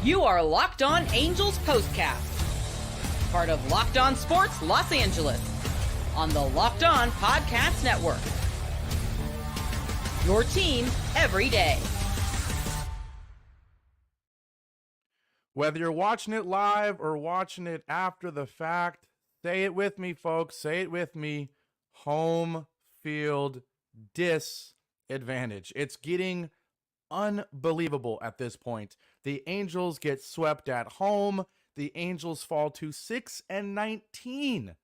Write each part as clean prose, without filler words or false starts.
You are Locked On Angels Postcast, part of Locked On Sports Los Angeles, on the Locked On Podcast Network. Your team every day. Whether you're watching it live or watching it after the fact, say it with me, folks. Say it with me. Home field disadvantage. It's getting unbelievable at this point. The Angels get swept at home. The Angels fall to 6-19.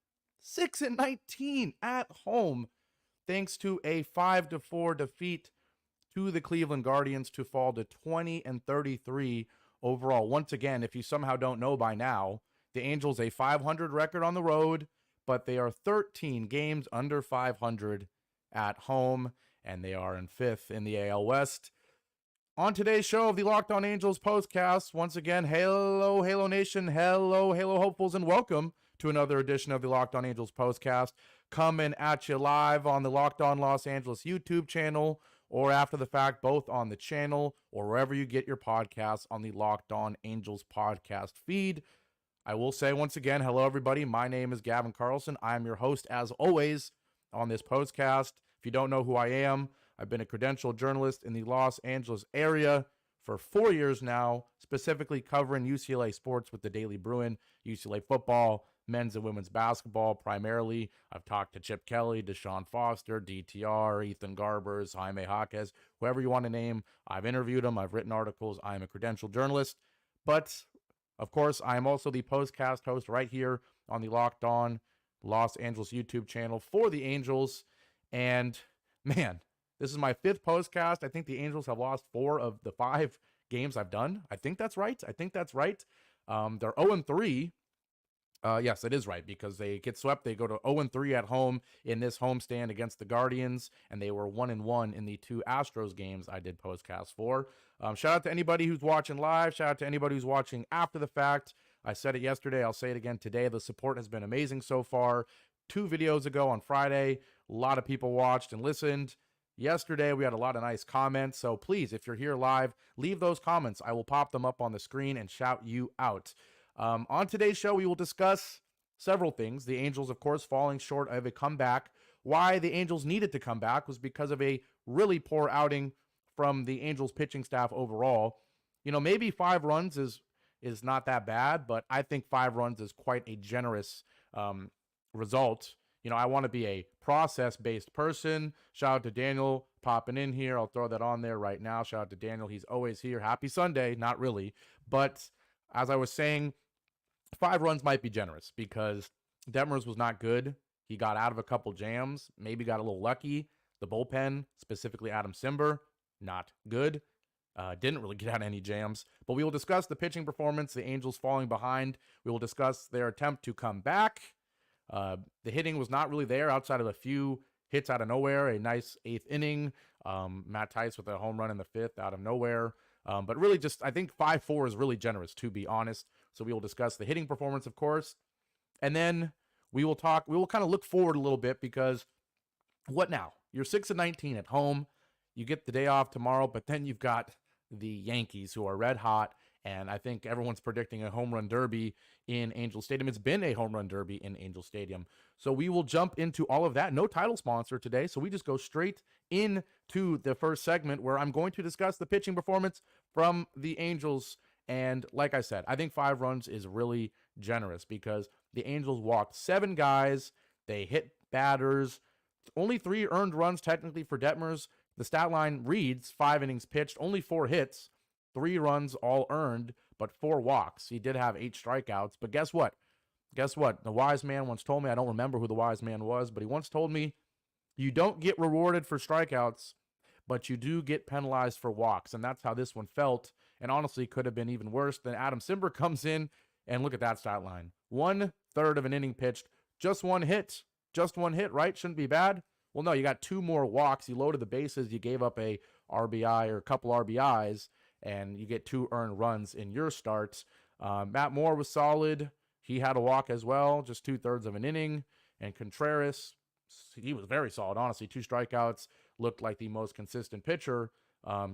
6-19 at home, thanks to a 5-4 defeat to the Cleveland Guardians to fall to 20-33 overall. Once again, if you somehow don't know by now, the Angels a 500 record on the road, but they are 13 games under 500 at home, and they are in 5th in the AL West. On today's show of the Locked On Angels Postcast, once again, hello, Halo Nation, hello, Halo Hopefuls, and welcome to another edition of the Locked On Angels Postcast, coming at you live on the Locked On Los Angeles YouTube channel, or after the fact, both on the channel or wherever you get your podcasts on the Locked On Angels podcast feed. I will say once again, hello everybody, my name is Gavin Carlson. I am your host as always on this postcast. If you don't know who I am, I've been a credentialed journalist in the Los Angeles area for 4 years now, specifically covering UCLA sports with the Daily Bruin, UCLA football, men's and women's basketball primarily. I've talked to Chip Kelly, Deshaun Foster, DTR, Ethan Garbers, Jaime Jaquez, whoever you want to name. I've interviewed them. I've written articles. I'm a credentialed journalist. But, of course, I am also the postcast host right here on the Locked On Los Angeles YouTube channel for the Angels. And, man, this is my 5th postcast. I think the Angels have lost 4 of the 5 games I've done. I think that's right. They're 0-3. Yes, it is right, because they get swept. They go to 0-3 at home in this homestand against the Guardians, and they were 1-1 in the 2 Astros games I did postcasts for. Shout out to anybody who's watching live. Shout out to anybody who's watching after the fact. I said it yesterday. I'll say it again today. The support has been amazing so far. 2 videos ago on Friday, a lot of people watched and listened. Yesterday, we had a lot of nice comments, so please, if you're here live, leave those comments. I will pop them up on the screen and shout you out. On today's show, we will discuss several things. The Angels, of course, falling short of a comeback. Why the Angels needed to come back was because of a really poor outing from the Angels pitching staff overall. You know, maybe 5 runs is not that bad, but I think 5 runs is quite a generous result. You know, I want to be a process-based person. Shout out to Daniel popping in here. I'll throw that on there right now. Shout out to Daniel. He's always here. Happy Sunday. Not really. But as I was saying, 5 runs might be generous because Detmers was not good. He got out of a couple jams, maybe got a little lucky. The bullpen, specifically Adam Simber, not good. Didn't really get out of any jams. But we will discuss the pitching performance, the Angels falling behind. We will discuss their attempt to come back. The hitting was not really there outside of a few hits out of nowhere. A nice 8th inning. Matt Tice with a home run in the 5th out of nowhere. But really just, I think 5-4 is really generous, to be honest. So we will discuss the hitting performance, of course. And then we will kind of look forward a little bit, because what now? You're 6-19 at home. You get the day off tomorrow, but then you've got the Yankees, who are red hot. And I think everyone's predicting a home run derby in Angel Stadium. It's been a home run derby in Angel Stadium. So we will jump into all of that. No title sponsor today, so we just go straight into the first segment, where I'm going to discuss the pitching performance from the Angels. And like I said, I think 5 runs is really generous, because the Angels walked 7 guys. They hit batters. Only 3 earned runs technically for Detmers. The stat line reads 5 innings pitched, only 4 hits. 3 runs all earned, but 4 walks. He did have 8 strikeouts, but guess what? The wise man once told me, I don't remember who the wise man was, but he once told me, you don't get rewarded for strikeouts, but you do get penalized for walks. And that's how this one felt. And honestly, could have been even worse. Then Adam Simber comes in, and look at that stat line. 1/3 of an inning pitched, just 1 hit. Just 1 hit, right? Shouldn't be bad. Well, no, you got 2 more walks. You loaded the bases. You gave up a RBI or a couple RBIs, and you get 2 earned runs in your starts. Matt Moore was solid. He had a walk as well, just 2/3 of an inning. And Contreras, he was very solid, honestly. 2 strikeouts, looked like the most consistent pitcher.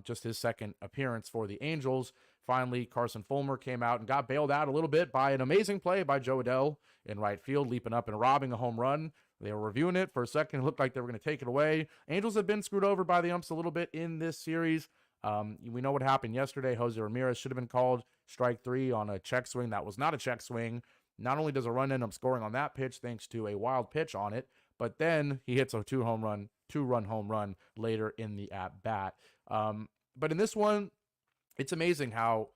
just his second appearance for the Angels. Finally, Carson Fulmer came out and got bailed out a little bit by an amazing play by Joe Adell in right field, leaping up and robbing a home run. They were reviewing it for a second. It looked like they were going to take it away. Angels have been screwed over by the umps a little bit in this series. We know what happened yesterday. Jose Ramirez should have been called strike 3 on a check swing. That was not a check swing. Not only does a run end up scoring on that pitch thanks to a wild pitch on it, but then he hits a two-run home run later in the at-bat. But in this one, it's amazing how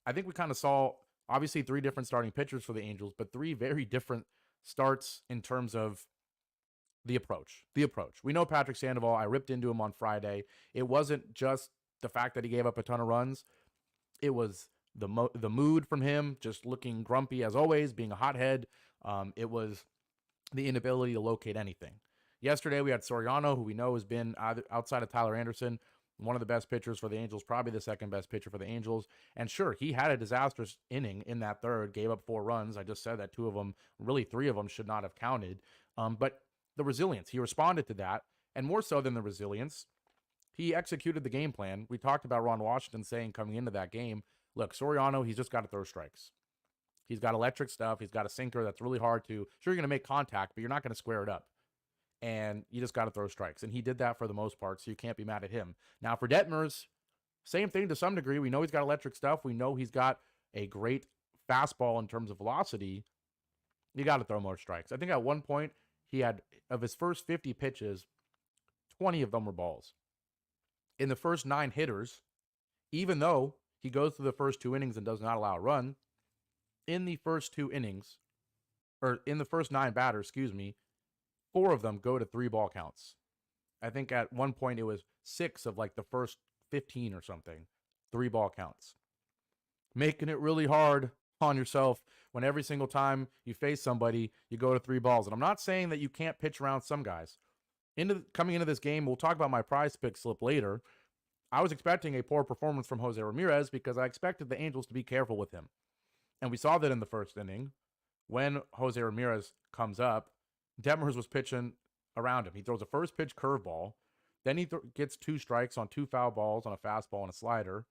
I think we kind of saw, obviously, 3 different starting pitchers for the Angels, but 3 very different starts in terms of the approach. We know Patrick Sandoval. I ripped into him on Friday. It wasn't just the fact that he gave up a ton of runs. It was the mood from him, just looking grumpy as always, being a hothead. It was the inability to locate anything. Yesterday, we had Soriano, who we know has been, outside of Tyler Anderson, one of the best pitchers for the Angels, probably the second best pitcher for the Angels. And sure, he had a disastrous inning in that third, gave up 4 runs. I just said that 2 of them, really 3 of them, should not have counted. But the resilience, he responded to that. And more so than the resilience, he executed the game plan. We talked about Ron Washington saying coming into that game, look, Soriano, he's just got to throw strikes. He's got electric stuff. He's got a sinker that's really hard to, sure, you're going to make contact, but you're not going to square it up. And you just got to throw strikes. And he did that for the most part, so you can't be mad at him. Now, for Detmers, same thing to some degree. We know he's got electric stuff. We know he's got a great fastball in terms of velocity. You got to throw more strikes. I think at one point, he had, of his first 50 pitches, 20 of them were balls. In the first 9 hitters, even though he goes through the first 2 innings and does not allow a run, in the first 2 innings, or in the first 9 batters, 4 of them go to 3-ball counts. I think at one point it was 6 of like the first 15 or something, 3-ball counts. Making it really hard on yourself when every single time you face somebody, you go to 3 balls. And I'm not saying that you can't pitch around some guys. Coming into this game, we'll talk about my prize pick slip later. I was expecting a poor performance from Jose Ramirez because I expected the Angels to be careful with him. And we saw that in the first inning. When Jose Ramirez comes up, Detmers was pitching around him. He throws a first pitch curveball. Then he gets 2 strikes on 2 foul balls on a fastball and a slider.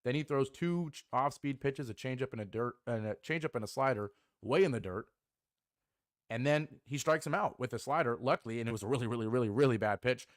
Then he throws 2 off-speed pitches, a changeup and a slider, way in the dirt. And then he strikes him out with a slider, luckily, and it was a really, really, really, really bad pitch.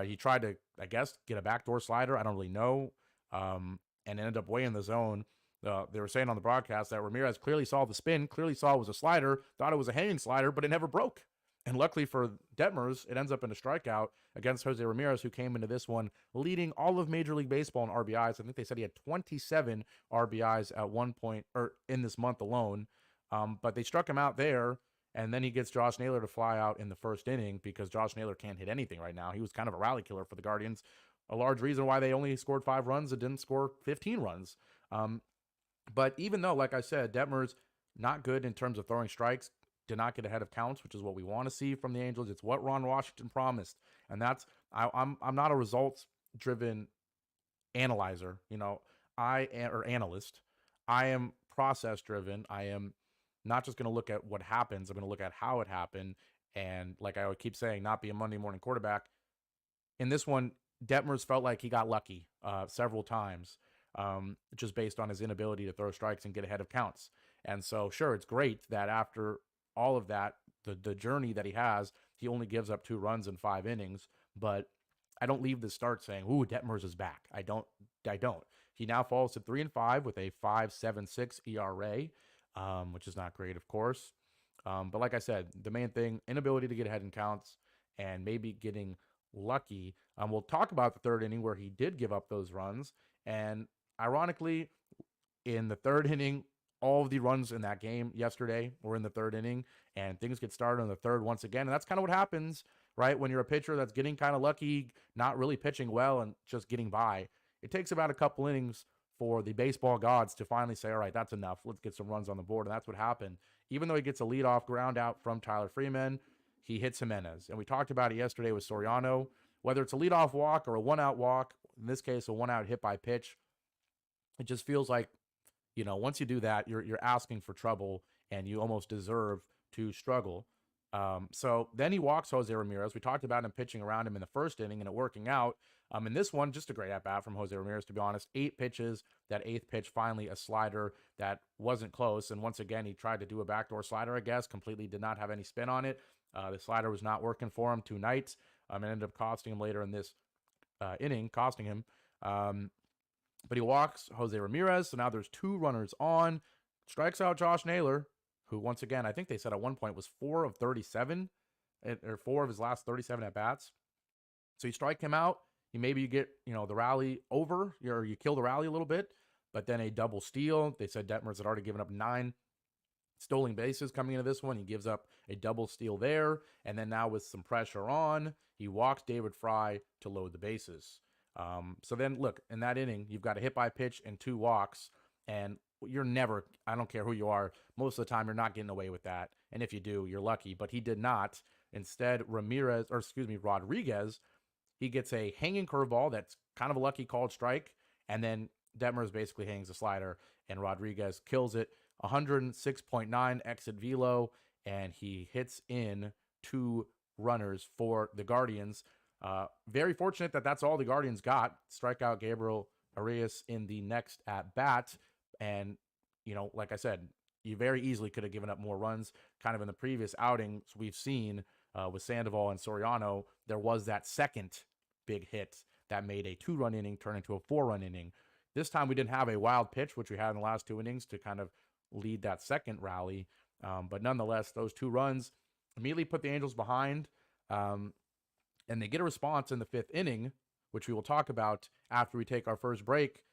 He tried to, I guess, get a backdoor slider. I don't really know. And ended up way in the zone. They were saying on the broadcast that Ramirez clearly saw the spin, clearly saw it was a slider, thought it was a hanging slider, but it never broke. And luckily for Detmers, it ends up in a strikeout against Jose Ramirez, who came into this one leading all of Major League Baseball in RBIs. I think they said he had 27 RBIs at one point, or in this month alone. But they struck him out there, and then he gets Josh Naylor to fly out in the first inning because Josh Naylor can't hit anything right now. He was kind of a rally killer for the Guardians. A large reason why they only scored 5 runs and didn't score 15 runs. But even though, like I said, Detmers not good in terms of throwing strikes, did not get ahead of counts, which is what we want to see from the Angels. It's what Ron Washington promised, and that's I'm not a results-driven analyzer, or analyst. I am process-driven. I am not just going to look at what happens. I'm going to look at how it happened, and like I would keep saying, not be a Monday morning quarterback. In this one, Detmers felt like he got lucky several times. Just based on his inability to throw strikes and get ahead of counts. And so, sure, it's great that after all of that, the journey that he has, he only gives up 2 runs in 5 innings. But I don't leave the start saying, ooh, Detmers is back. I don't. He now falls to 3-5 with a 5.76 ERA, which is not great, of course. But like I said, the main thing, inability to get ahead in counts and maybe getting lucky. We'll talk about the 3rd inning where he did give up those runs. And ironically, in the 3rd inning, all of the runs in that game yesterday were in the 3rd inning, and things get started in the 3rd once again. And that's kind of what happens, right? When you're a pitcher that's getting kind of lucky, not really pitching well and just getting by. It takes about a couple innings for the baseball gods to finally say, all right, that's enough. Let's get some runs on the board. And that's what happened. Even though he gets a leadoff ground out from Tyler Freeman, he hits Jimenez. And we talked about it yesterday with Soriano. Whether it's a leadoff walk or a 1-out walk, in this case, a 1-out hit by pitch, it just feels like, once you do that, you're asking for trouble and you almost deserve to struggle. So then he walks Jose Ramirez. We talked about him pitching around him in the first inning and it working out. In this one, just a great at bat from Jose Ramirez, to be honest. 8 pitches. That 8th pitch, finally a slider that wasn't close. And once again, he tried to do a backdoor slider, I guess. Completely did not have any spin on it. The slider was not working for him 2 nights. It ended up costing him later in this inning, costing him. But he walks Jose Ramirez. So now there's 2 runners on. Strikes out Josh Naylor, who once again, I think they said at one point was 4 of 37, or 4 of his last 37 at bats. So you strike him out. Maybe you get, the rally over, or you kill the rally a little bit, but then a double steal. They said Detmers had already given up 9 stolen bases coming into this one. He gives up a double steal there. And then now with some pressure on, he walks David Fry to load the bases. So then look, in that inning, you've got a hit by pitch and 2 walks, and you're never, I don't care who you are, most of the time you're not getting away with that. And if you do, you're lucky, but he did not. Instead, Rodriguez, he gets a hanging curveball that's kind of a lucky called strike, and then Detmers basically hangs a slider, and Rodriguez kills it. 106.9 exit velo, and he hits in 2 runners for the Guardians. Very fortunate that that's all the Guardians got. Strike out Gabriel Arias in the next at bat, and like I said, you very easily could have given up more runs. Kind of in the previous outings we've seen with Sandoval and Soriano, there was that second big hit that made a 2-run inning turn into a 4-run inning. This time we didn't have a wild pitch, which we had in the last 2 innings to kind of lead that second rally. But nonetheless, those 2 runs immediately put the Angels behind. And they get a response in the 5th inning, which we will talk about after we take our first break.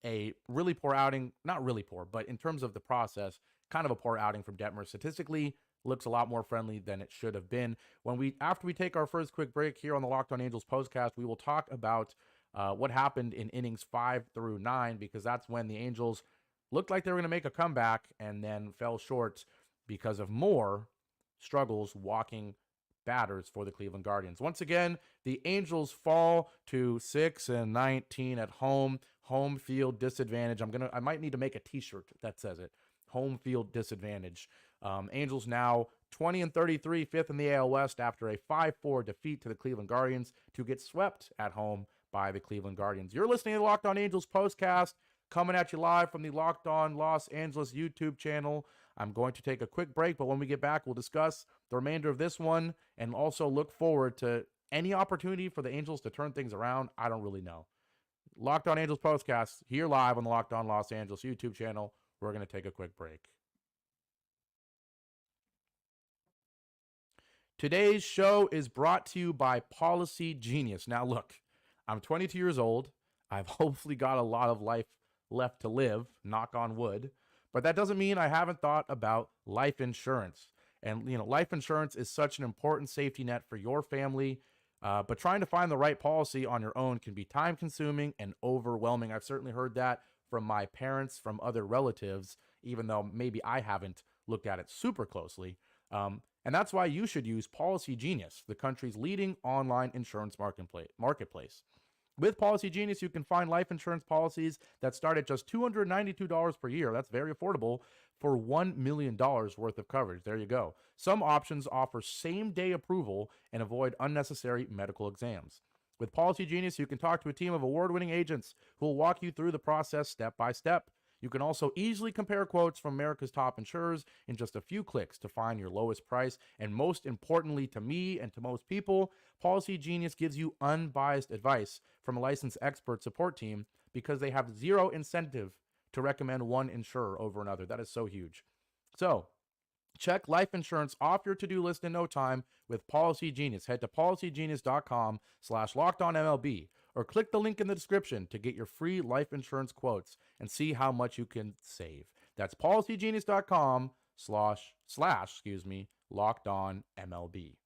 A really poor outing, not really poor, but in terms of the process, kind of a poor outing from Detmers. Statistically, looks a lot more friendly than it should have been. After we take our first quick break here on the Locked On Angels Postcast, we will talk about what happened in innings 5 through 9, because that's when the Angels looked like they were going to make a comeback and then fell short because of more struggles walking batters for the Cleveland Guardians. Once again, the Angels fall to 6-19 at home. Home field disadvantage. I might need to make a t-shirt that says it. Home field disadvantage. Angels now 20-33, 5th in the AL West after a 5-4 defeat to the Cleveland Guardians to get swept at home by the Cleveland Guardians. You're listening to the Locked On Angels Postcast, coming at you live from the Locked On Los Angeles YouTube channel. I'm going to take a quick break, but when we get back, we'll discuss the remainder of this one and also look forward to any opportunity for the Angels to turn things around. I don't really know. Locked On Angels Postcast here live on the Locked On Los Angeles YouTube channel. We're going to take a quick break. Today's show is brought to you by Policygenius. Now, look, I'm 22 years old. I've hopefully got a lot of life left to live, knock on wood, but that doesn't mean I haven't thought about life insurance. And, life insurance is such an important safety net for your family, but trying to find the right policy on your own can be time-consuming and overwhelming. I've certainly heard that from my parents, from other relatives, even though maybe I haven't looked at it super closely. And that's why you should use Policygenius, the country's leading online insurance marketplace. With Policygenius, you can find life insurance policies that start at just $292 per year. That's very affordable for $1 million worth of coverage. There you go. Some options offer same-day approval and avoid unnecessary medical exams. With Policygenius, you can talk to a team of award-winning agents who will walk you through the process step by step. You can also easily compare quotes from America's top insurers in just a few clicks to find your lowest price. And most importantly to me and to most people, Policygenius gives you unbiased advice from a licensed expert support team because they have zero incentive to recommend one insurer over another. That is so huge. So, check life insurance off your to-do list in no time with Policygenius. Head to policygenius.com/LockedOnMLB or click the link in the description to get your free life insurance quotes and see how much you can save. That's policygenius.com/LockedOnMLB.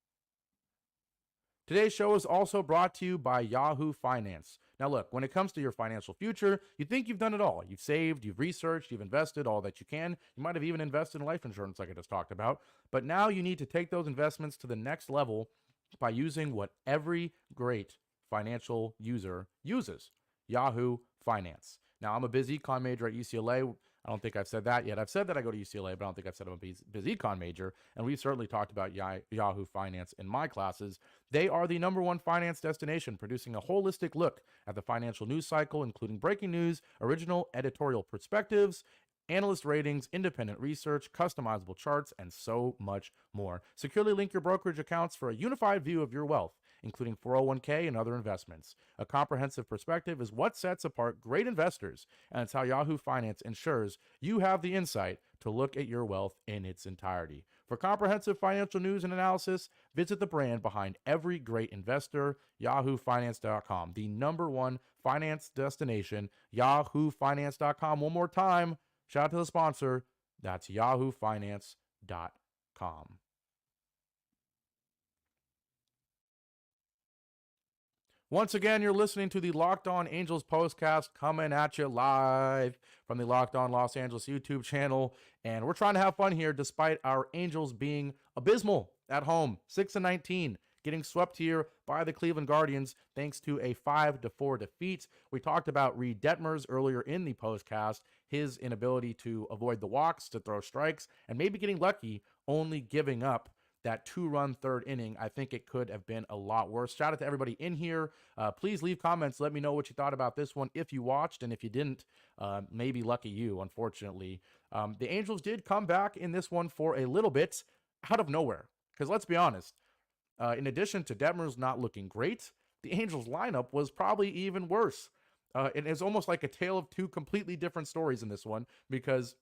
Today's show is also brought to you by Yahoo Finance. Now look, when it comes to your financial future, you think you've done it all. You've saved, you've researched, you've invested all that you can. You might have even invested in life insurance like I just talked about. But now you need to take those investments to the next level by using what every great financial user uses, Yahoo Finance. Now, I'm a busy econ major at UCLA. I don't think I've said that yet. I've said that I go to UCLA, but I don't think I've said I'm a biz econ major. And we've certainly talked about Yahoo Finance in my classes. They are the #1 finance destination, producing a holistic look at the financial news cycle, including breaking news, original editorial perspectives, analyst ratings, independent research, customizable charts, and so much more. Securely link your brokerage accounts for a unified view of your wealth, including 401k and other investments. A comprehensive perspective is what sets apart great investors, and it's how Yahoo Finance ensures you have the insight to look at your wealth in its entirety. For comprehensive financial news and analysis, visit the brand behind every great investor, yahoofinance.com, the #1 finance destination, yahoofinance.com. One more time, shout out to the sponsor. That's yahoofinance.com. Once again, you're listening to the Locked On Angels Postcast, coming at you live from the Locked On Los Angeles YouTube channel. And we're trying to have fun here despite our Angels being abysmal at home, 6-19, getting swept here by the Cleveland Guardians thanks to a 5-4 defeat. We talked about Reed Detmers earlier in the postcast, his inability to avoid the walks, to throw strikes, and maybe getting lucky, only giving up that 2-run third inning. I think it could have been a lot worse. Shout out to everybody in here. Please leave comments. Let me know what you thought about this one if you watched, and if you didn't, maybe lucky you, unfortunately. The Angels did come back in this one for a little bit out of nowhere. Because let's be honest, in addition to Detmers not looking great, the Angels lineup was probably even worse. And it's almost like a tale of two completely different stories in this one, because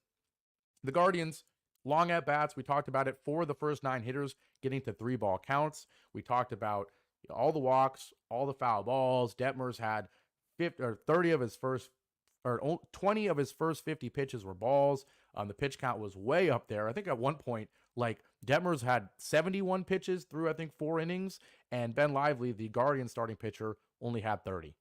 the Guardians, long at bats, we talked about it for the first 9 hitters getting to 3-ball counts. We talked about all the walks, all the foul balls. Detmers had 20 of his first 50 pitches were balls. The pitch count was way up there. I think at one point, like, Detmers had 71 pitches through, I think, 4 innings, and Ben Lively, the Guardian starting pitcher, only had 30.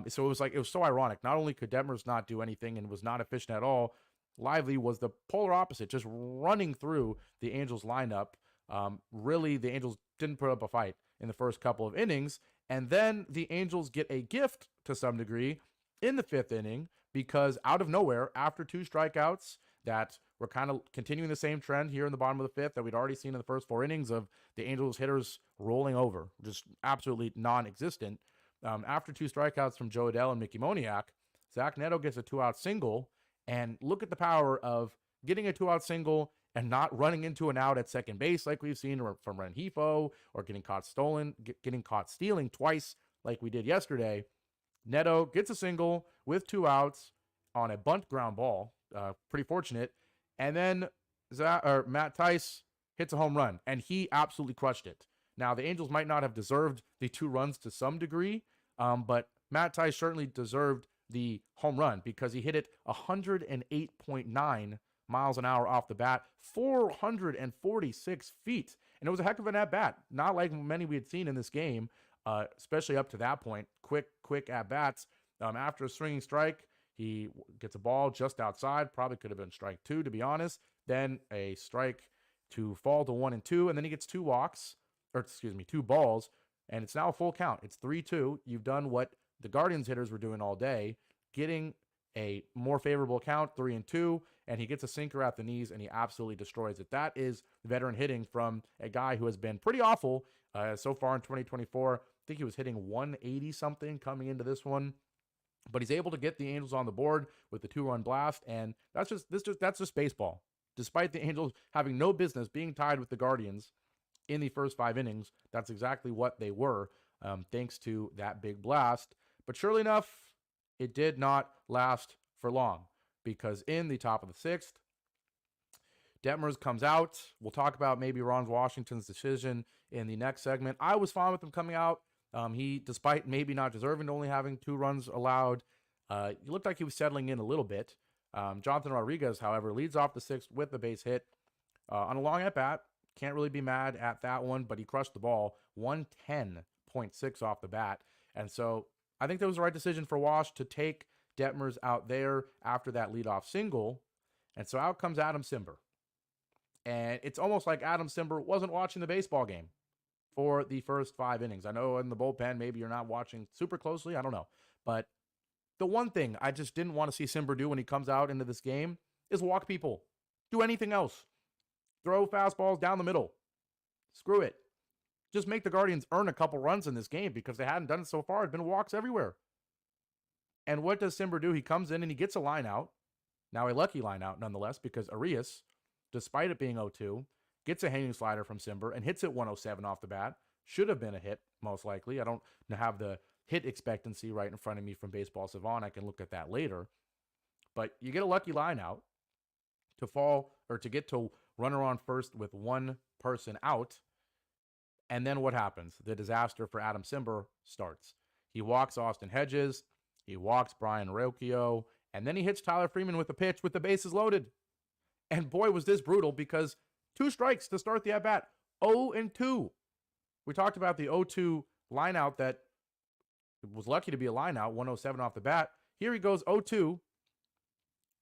So it was so ironic. Not only could Detmers not do anything and was not efficient at all, Lively was the polar opposite, just running through the Angels lineup. Really, the Angels didn't put up a fight in the first couple of innings. And then the Angels get a gift to some degree in the 5th inning, because out of nowhere, after 2 strikeouts that were kind of continuing the same trend here in the bottom of the 5th that we'd already seen in the first 4 innings of the Angels hitters rolling over, just absolutely non-existent. After 2 strikeouts from Joe Adell and Mickey Moniak, Zach Neto gets a 2-out single. And look at the power of getting a 2-out single and not running into an out at second base like we've seen from Rengifo, or getting caught stealing twice like we did yesterday. Neto gets a single with 2 outs on a bunt ground ball. Pretty fortunate. And then Matt Tice hits a home run, and he absolutely crushed it. Now, the Angels might not have deserved the 2 runs to some degree, but Matt Tice certainly deserved the home run, because he hit it 108.9 miles an hour off the bat, 446 feet. And it was a heck of an at-bat, not like many we had seen in this game, especially up to that point. Quick at-bats. After a swinging strike, he gets a ball just outside. Probably could have been strike 2, to be honest. Then a strike to fall to 1-2, and then he gets 2 balls, and it's now a full count. It's 3-2. You've done what the Guardians hitters were doing all day, getting a more favorable count, 3-2, and he gets a sinker at the knees, and he absolutely destroys it. That is veteran hitting from a guy who has been pretty awful so far in 2024. I think he was hitting 180-something coming into this one, but he's able to get the Angels on the board with the 2-run blast, and that's just baseball. Despite the Angels having no business being tied with the Guardians in the first 5 innings, that's exactly what they were, thanks to that big blast. But surely enough, it did not last for long, because in the top of the 6th, Detmers comes out. We'll talk about maybe Ron Washington's decision in the next segment. I was fine with him coming out. He, despite maybe not deserving to only having 2 runs allowed, he looked like he was settling in a little bit. Jonathan Rodriguez, however, leads off the 6th with the base hit on a long at-bat. Can't really be mad at that one, but he crushed the ball, 110.6 off the bat. And so I think that was the right decision for Wash to take Detmers out there after that leadoff single. And so out comes Adam Simber. And it's almost like Adam Simber wasn't watching the baseball game for the first 5 innings. I know in the bullpen, maybe you're not watching super closely. I don't know. But the one thing I just didn't want to see Simber do when he comes out into this game is walk people. Do anything else. Throw fastballs down the middle. Screw it. Just make the Guardians earn a couple runs in this game because they hadn't done it so far. It's been walks everywhere. And what does Cimber do? He comes in and he gets a line out. Now a lucky line out nonetheless because Arias, despite it being 0-2, gets a hanging slider from Cimber and hits it 107 off the bat. Should have been a hit, most likely. I don't have the hit expectancy right in front of me from Baseball Savant. I can look at that later. But you get a lucky line out to fall or to get to runner on first with one person out. And then what happens? The disaster for Adam Cimber starts. He walks Austin Hedges. He walks Brian Rocchio. And then he hits Tyler Freeman with a pitch with the bases loaded. And boy, was this brutal because 2 strikes to start the at-bat. 0-2. We talked about the 0-2 line out that was lucky to be a line out, 107 off the bat. Here he goes 0-2.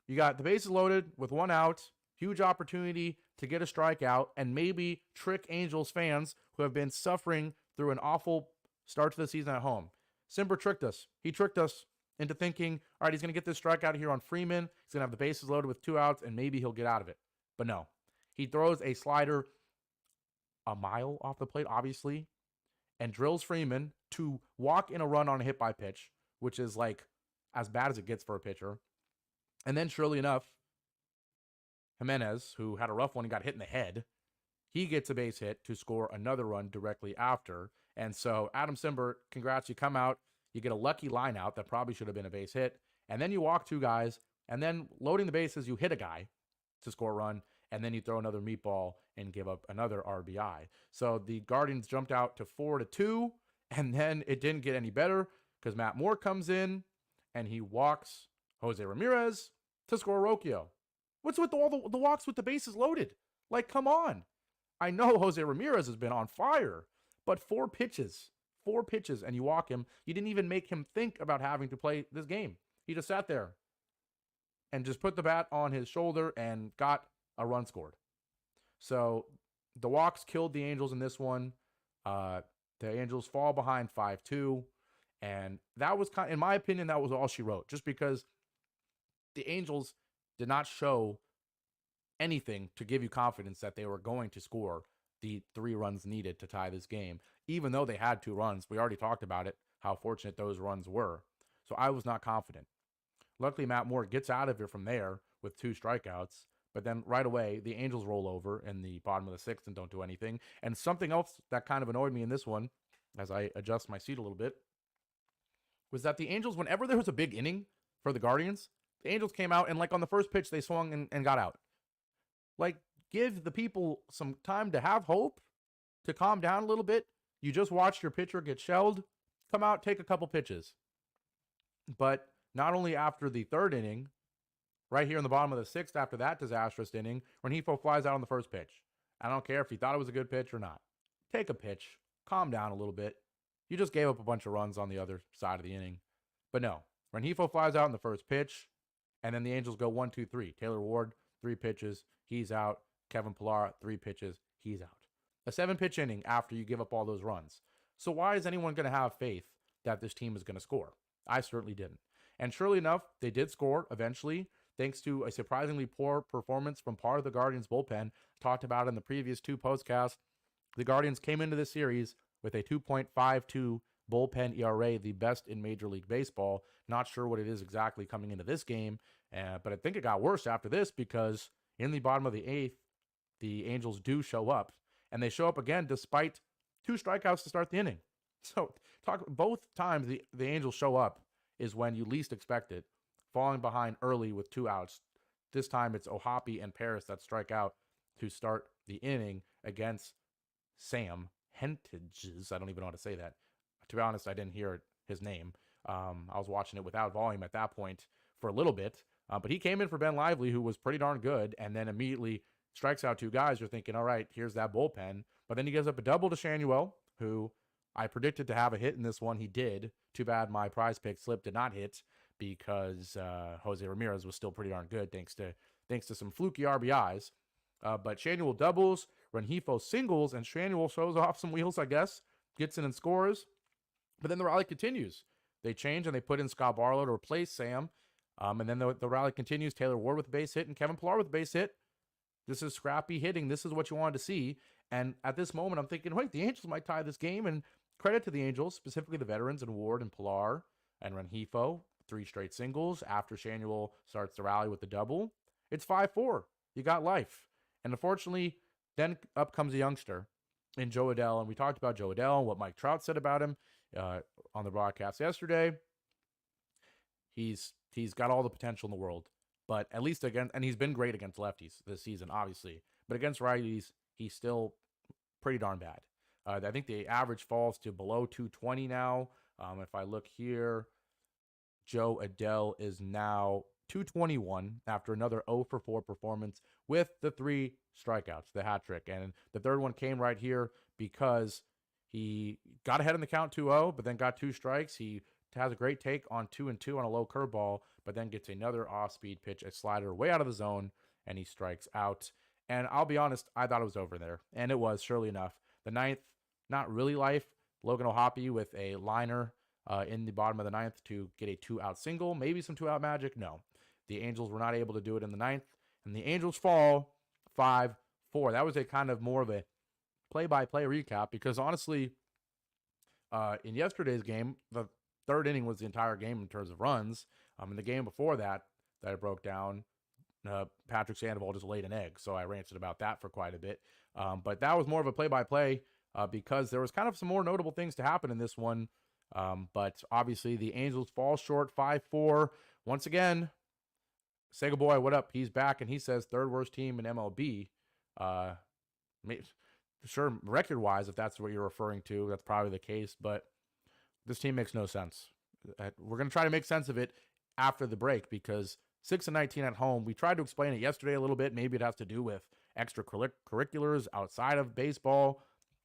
You got the bases loaded with 1 out. Huge opportunity to get a strikeout and maybe trick Angels fans who have been suffering through an awful start to the season at home. Cimber tricked us. He tricked us into thinking, all right, he's going to get this strikeout here on Freeman. He's going to have the bases loaded with 2 outs, and maybe he'll get out of it. But no. He throws a slider a mile off the plate, obviously, and drills Freeman to walk in a run on a hit by pitch, which is like as bad as it gets for a pitcher. And then, surely enough, Jimenez, who had a rough one and got hit in the head, he gets a base hit to score another run directly after. And so, Adam Cimber, congrats, you come out, you get a lucky line out that probably should have been a base hit, and then you walk 2 guys, and then loading the bases, you hit a guy to score a run, and then you throw another meatball and give up another RBI. So the Guardians jumped out to 4-2, and then it didn't get any better because Matt Moore comes in, and he walks Jose Ramirez to score Rocchio. What's with all the walks with the bases loaded? Like, come on. I know Jose Ramirez has been on fire, but 4 pitches, and you walk him. You didn't even make him think about having to play this game. He just sat there and just put the bat on his shoulder and got a run scored. So the walks killed the Angels in this one. The Angels fall behind 5-2. And that was in my opinion, that was all she wrote. Just because the Angels did not show anything to give you confidence that they were going to score the 3 runs needed to tie this game, even though they had 2 runs. We already talked about it, how fortunate those runs were. So I was not confident. Luckily, Matt Moore gets out of it from there with 2 strikeouts, but then right away, the Angels roll over in the bottom of the 6th and don't do anything. And something else that kind of annoyed me in this one, as I adjust my seat a little bit, was that the Angels, whenever there was a big inning for the Guardians, the Angels came out and, like, on the first pitch, they swung and got out. Like, give the people some time to have hope, to calm down a little bit. You just watched your pitcher get shelled. Come out, take a couple pitches. But not only after the 3rd inning, right here in the bottom of the 6th after that disastrous inning, Rengifo flies out on the first pitch. I don't care if he thought it was a good pitch or not. Take a pitch. Calm down a little bit. You just gave up a bunch of runs on the other side of the inning. But no, Rengifo flies out in the first pitch, and then the Angels go 1-2-3. Taylor Ward, 3 pitches. He's out. Kevin Pillar, 3 pitches. He's out. A 7-pitch inning after you give up all those runs. So why is anyone going to have faith that this team is going to score? I certainly didn't. And surely enough, they did score eventually, thanks to a surprisingly poor performance from part of the Guardians bullpen. Talked about in the previous 2 podcasts. The Guardians came into this series with a 2.52 bullpen ERA, the best in Major League Baseball. Not sure what it is exactly coming into this game, but I think it got worse after this because in the bottom of the 8th, the Angels do show up, and they show up again despite 2 strikeouts to start the inning. So both times the Angels show up is when you least expect it, falling behind early with 2 outs. This time it's Ohapi and Paris that strike out to start the inning against Sam Hentages. I don't even know how to say that. To be honest, I didn't hear his name. I was watching it without volume at that point for a little bit. But he came in for Ben Lively, who was pretty darn good, and then immediately strikes out 2 guys. You're thinking, all right, here's that bullpen. But then he gives up a double to Shanuel, who I predicted to have a hit in this one. He did. Too bad my prize pick slip did not hit because Jose Ramirez was still pretty darn good thanks to some fluky RBIs. But Shanuel doubles, Rengifo singles, and Shanuel shows off some wheels, I guess. Gets in and scores. But then the rally continues. They change and they put in Scott Barlow to replace Sam. And then the rally continues. Taylor Ward with a base hit and Kevin Pillar with a base hit. This is scrappy hitting. This is what you wanted to see. And at this moment, I'm thinking, wait, the Angels might tie this game. And credit to the Angels, specifically the veterans and Ward and Pillar and Rengifo, 3 straight singles after Shanuel starts the rally with the double. It's 5-4. You got life. And unfortunately, then up comes a youngster in Joe Adell. And we talked about Joe Adell and what Mike Trout said about him on the broadcast yesterday. He's got all the potential in the world. But at least against, and he's been great against lefties this season, obviously. But against righties, he's still pretty darn bad. I think the average falls to below 220 now. If I look here, Joe Adell is now 221 after another 0 for 4 performance with the 3 strikeouts, the hat trick. And the third one came right here because he got ahead in the count 2-0, but then got 2 strikes. He has a great take on 2-2 on a low curveball, but then gets another off-speed pitch, a slider way out of the zone, and he strikes out. And I'll be honest, I thought it was over there, and it was, surely enough. The ninth, not really life. Logan O'Hoppe with a liner in the bottom of the ninth to get a 2-out single, maybe some 2-out magic. No, the Angels were not able to do it in the ninth, and the Angels fall 5-4. That was a kind of more of a play-by-play recap because honestly, in yesterday's game, the third inning was the entire game in terms of runs. In the game before that I broke down, Patrick Sandoval just laid an egg, so I ranted about that for quite a bit. But that was more of a play-by-play because there was kind of some more notable things to happen in this one. But obviously the Angels fall short 5-4. Once again, Sega Boy, what up? He's back, and he says third worst team in MLB. Sure, record-wise, if that's what you're referring to, that's probably the case, but this team makes no sense. We're going to try to make sense of it after the break because 6-19 at home. We tried to explain it yesterday a little bit. Maybe it has to do with extracurriculars outside of baseball,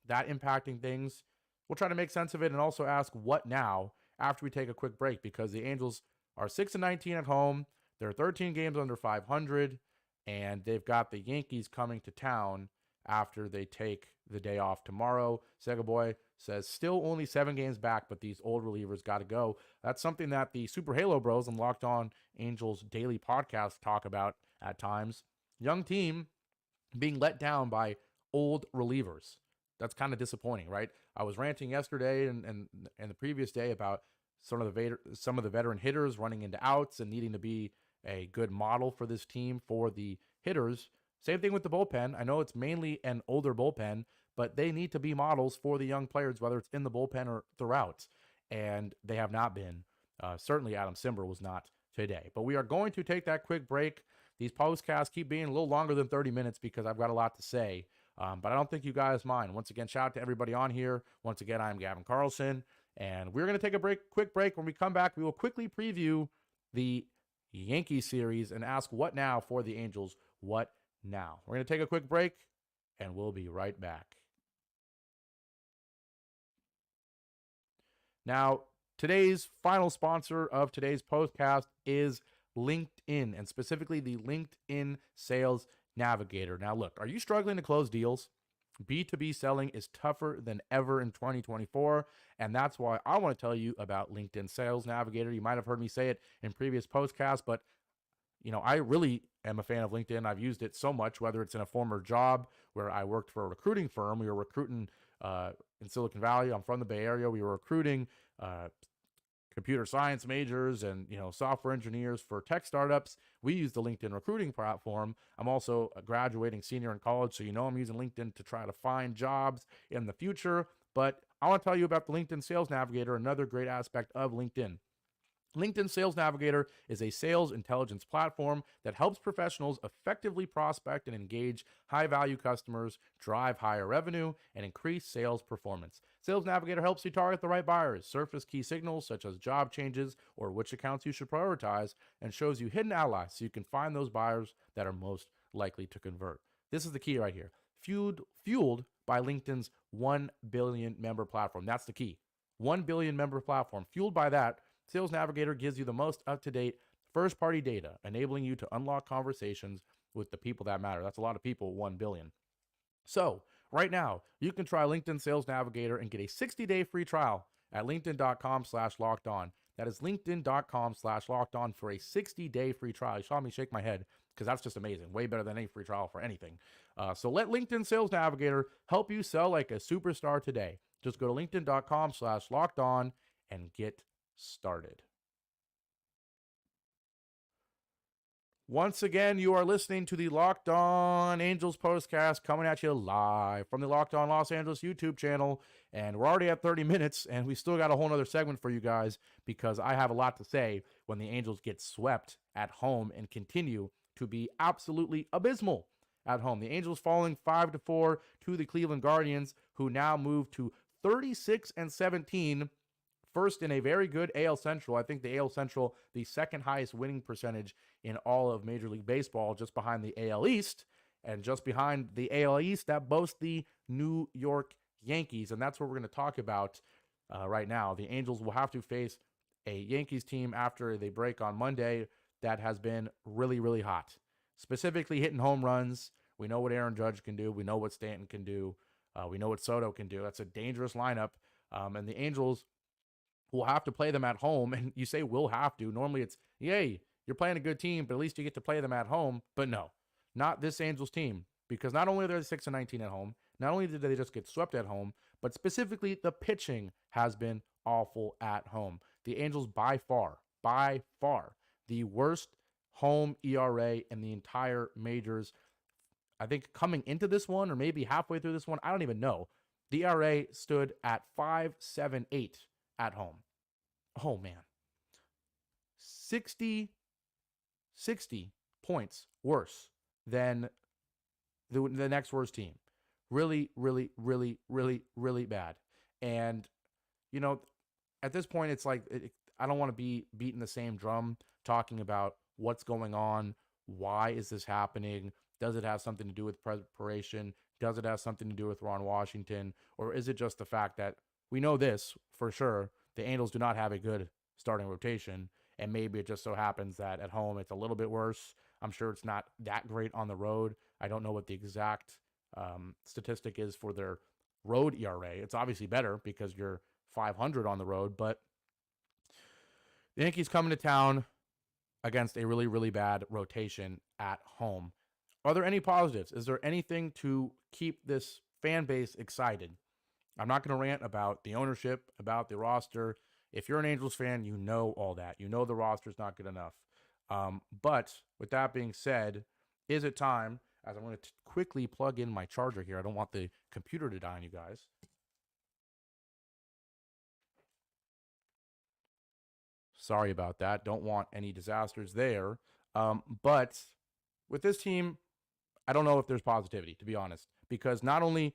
that impacting things. We'll try to make sense of it and also ask what now after we take a quick break because the Angels are 6-19 at home. They're 13 games under 500, and they've got the Yankees coming to town after they take the day off tomorrow. Sega Boy says still only 7 games back, but these old relievers got to go. That's something that the Super Halo Bros and Locked On Angels daily podcast talk about at times. Young team being let down by old relievers. That's kind of disappointing, right? I was ranting yesterday and the previous day about some of the veteran hitters running into outs and needing to be a good model for this team for the hitters. Same thing with the bullpen. I know it's mainly an older bullpen, but they need to be models for the young players, whether it's in the bullpen or throughout. And they have not been. Certainly Adam Simber was not today. But we are going to take that quick break. These podcasts keep being a little longer than 30 minutes because I've got a lot to say. But I don't think you guys mind. Once again, shout out to everybody on here. Once again, I'm Gavin Carlson. And we're going to take a quick break. When we come back, we will quickly preview the Yankees series and ask what now for the Angels. What now? We're going to take a quick break, and we'll be right back. Now, today's final sponsor of today's podcast is LinkedIn, and specifically the LinkedIn Sales Navigator. Now, look, are you struggling to close deals? B2B selling is tougher than ever in 2024, and that's why I want to tell you about LinkedIn Sales Navigator. You might have heard me say it in previous podcasts, but I really am a fan of LinkedIn. I've used it so much, whether it's in a former job where I worked for a recruiting firm. We were recruiting in Silicon Valley. I'm from the Bay Area. We were recruiting computer science majors and software engineers for tech startups. We use the LinkedIn recruiting platform. I'm also a graduating senior in college, so I'm using LinkedIn to try to find jobs in the future. But I want to tell you about the LinkedIn Sales Navigator, another great aspect of LinkedIn. LinkedIn Sales Navigator is a sales intelligence platform that helps professionals effectively prospect and engage high-value customers, drive higher revenue, and increase sales performance. Sales Navigator helps you target the right buyers, surface key signals such as job changes or which accounts you should prioritize, and shows you hidden allies so you can find those buyers that are most likely to convert. This is the key right here. Fueled by LinkedIn's 1 billion member platform. That's the key. 1 billion member platform. Fueled by that, Sales Navigator gives you the most up-to-date first-party data, enabling you to unlock conversations with the people that matter. That's a lot of people, 1 billion. So, right now, you can try LinkedIn Sales Navigator and get a 60-day free trial at linkedin.com/lockedon. That is linkedin.com/lockedon for a 60-day free trial. You saw me shake my head because that's just amazing. Way better than any free trial for anything. So let LinkedIn Sales Navigator help you sell like a superstar today. Just go to linkedin.com/lockedon and get started. Once again, you are listening to the Locked On Angels Postcast, coming at you live from the Locked On Los Angeles YouTube channel. And we're already at 30 minutes, and we still got a whole nother segment for you guys because I have a lot to say when the Angels get swept at home and continue to be absolutely abysmal at home. The Angels falling 5-4 to the Cleveland Guardians, who now move to 36-17. First in a very good AL Central. I think the AL Central, the second highest winning percentage in all of Major League Baseball, just behind the AL East, and just behind the AL East that boasts the New York Yankees. And that's what we're going to talk about right now. The Angels will have to face a Yankees team after they break on Monday that has been really, really hot. Specifically hitting home runs. We know what Aaron Judge can do. We know what Stanton can do. We know what Soto can do. That's a dangerous lineup. And the Angels will have to play them at home. And you say we'll have to. Normally it's, yay, you're playing a good team, but at least you get to play them at home. But no, not this Angels team. Because not only are they 6-19 at home, not only did they just get swept at home, but specifically the pitching has been awful at home. The Angels by far, the worst home ERA in the entire majors. I think coming into this one, or maybe halfway through this one, I don't even know. The ERA stood at 5.78 at home. Oh, man. 60 points worse than the next worst team. Really, really, really, really, really bad. And, you know, at this point, it's like, I don't want to be beating the same drum, talking about what's going on. Why is this happening? Does it have something to do with preparation? Does it have something to do with Ron Washington? Or is it just the fact that we know this for sure? The Angels do not have a good starting rotation. And maybe it just so happens that at home it's a little bit worse. I'm sure it's not that great on the road. I don't know what the exact statistic is for their road ERA. It's obviously better because you're 500 on the road. But the Yankees coming to town against a really, really bad rotation at home. Are there any positives? Is there anything to keep this fan base excited? I'm not going to rant about the ownership, about the roster. If you're an Angels fan, you know all that. You know the roster's not good enough. But with that being said, is it time, as I'm going to quickly plug in my charger here. I don't want the computer to die on you guys. Sorry about that. Don't want any disasters there. But with this team, I don't know if there's positivity, to be honest, because not only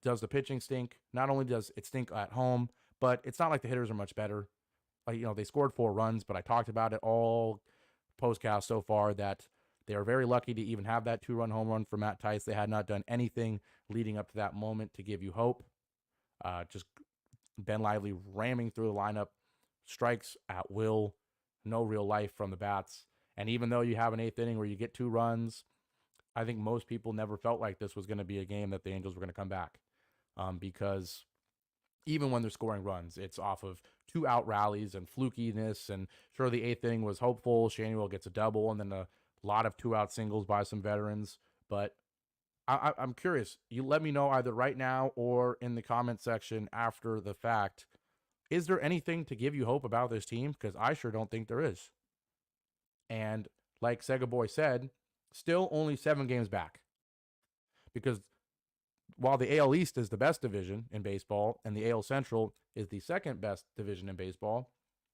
does the pitching stink, not only does it stink at home, but it's not like the hitters are much better. Like, you know, they scored 4 runs, but I talked about it all postcast so far that they are very lucky to even have that 2-run home run for Matt Tice. They had not done anything leading up to that moment to give you hope. Just Ben Lively ramming through the lineup, strikes at will, no real life from the bats. And even though you have an 8th inning where you get 2 runs, I think most people never felt like this was going to be a game that the Angels were going to come back. Because even when they're scoring runs, it's off of 2-out rallies and flukiness. And sure, the 8th inning was hopeful. Shanuel gets a double and then a lot of 2-out singles by some veterans. But I'm curious. You let me know either right now or in the comment section after the fact. Is there anything to give you hope about this team? Because I sure don't think there is. And like Sega Boy said, still only 7 games back. Because while the AL East is the best division in baseball and the AL Central is the second best division in baseball,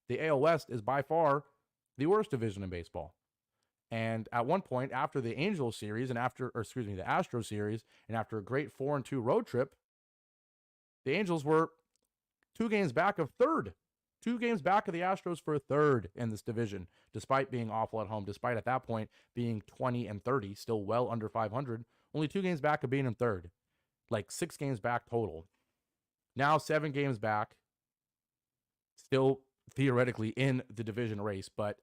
the AL West is by far the worst division in baseball. And at one point after the Angels series and the Astros series, and after a great 4-2 road trip, the Angels were 2 games back of third. 2 games back of the Astros for third in this division, despite being awful at home, despite at that point being 20-30, still well under 500, only 2 games back of being in third, like 6 games back total. Now 7 games back, still theoretically in the division race, but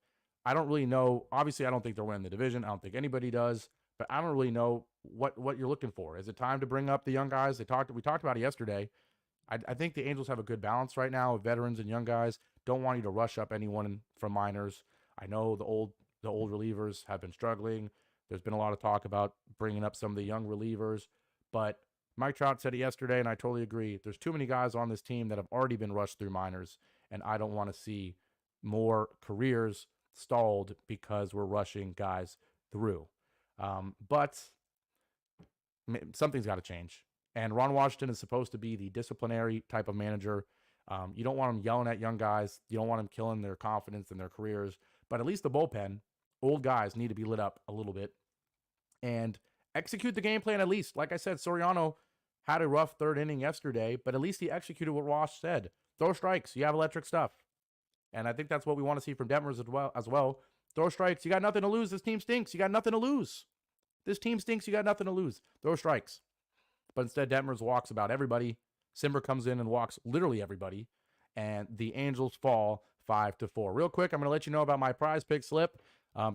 I don't really know. Obviously, I don't think they're winning the division. I don't think anybody does, but I don't really know what you're looking for. Is it time to bring up the young guys? We talked about it yesterday. I think the Angels have a good balance right now of veterans and young guys. Don't want you to rush up anyone from minors. I know the old relievers have been struggling. There's been a lot of talk about bringing up some of the young relievers, but Mike Trout said it yesterday, and I totally agree. There's too many guys on this team that have already been rushed through minors, and I don't want to see more careers stalled because we're rushing guys through. But something's got to change. And Ron Washington is supposed to be the disciplinary type of manager. You don't want him yelling at young guys. You don't want him killing their confidence in their careers. But at least the bullpen, old guys need to be lit up a little bit and execute the game plan at least. Like I said, Soriano had a rough third inning yesterday, but at least he executed what Ross said. Throw strikes. You have electric stuff. And I think that's what we want to see from Detmers as well. Throw strikes. You got nothing to lose. This team stinks. You got nothing to lose. This team stinks. You got nothing to lose. Throw strikes. But instead, Detmers walks about everybody. Simber comes in and walks literally everybody. And the Angels fall 5-4. Real quick, I'm going to let you know about my prize pick slip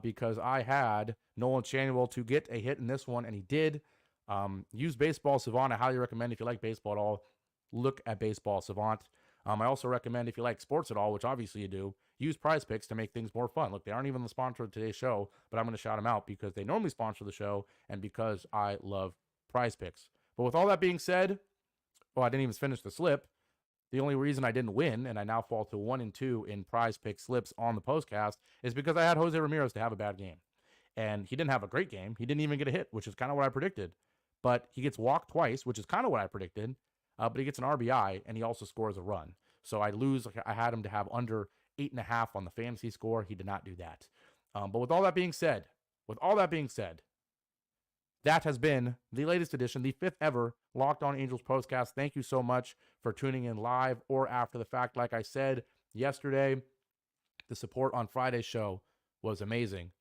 because I had Nolan Chanuel to get a hit in this one, and he did. Use Baseball Savant. I highly recommend if you like baseball at all, look at Baseball Savant. I also recommend if you like sports at all, which obviously you do, use Prize Picks to make things more fun. Look, they aren't even the sponsor of today's show, but I'm going to shout them out because they normally sponsor the show and because I love Prize Picks. But with all that being said, I didn't even finish the slip. The only reason I didn't win, and I now fall to 1-2 in Prize Pick slips on the postcast, is because I had Jose Ramirez to have a bad game. And he didn't have a great game. He didn't even get a hit, which is kind of what I predicted. But he gets walked twice, which is kind of what I predicted. But he gets an RBI, and he also scores a run. So I lose. I had him to have under 8.5 on the fantasy score. He did not do that. But with all that being said, that has been the latest edition, the 5th ever Locked On Angels Postcast. Thank you so much for tuning in live or after the fact. Like I said yesterday, the support on Friday's show was amazing.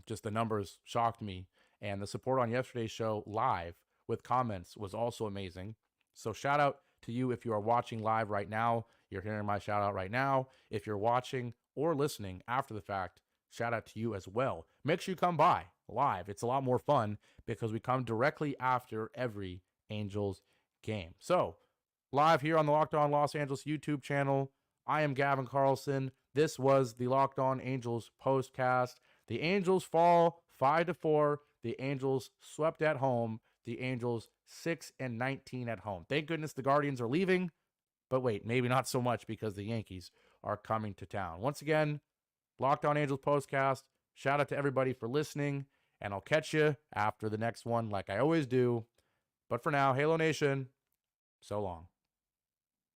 Just the numbers shocked me. And the support on yesterday's show live with comments was also amazing. So shout out to you if you are watching live right now. You're hearing my shout out right now. If you're watching or listening after the fact, shout out to you as well. Make sure you come by live. It's a lot more fun because we come directly after every Angels game. So live here on the Locked On Los Angeles YouTube channel, I am Gavin Carlson. This was the Locked On Angels Postcast. The Angels fall 5-4. The Angels swept at home. The Angels 6-19 at home. Thank goodness the Guardians are leaving. But wait, maybe not so much because the Yankees are coming to town. Once again, Locked On Angels Postcast. Shout out to everybody for listening. And I'll catch you after the next one like I always do. But for now, Halo Nation, so long.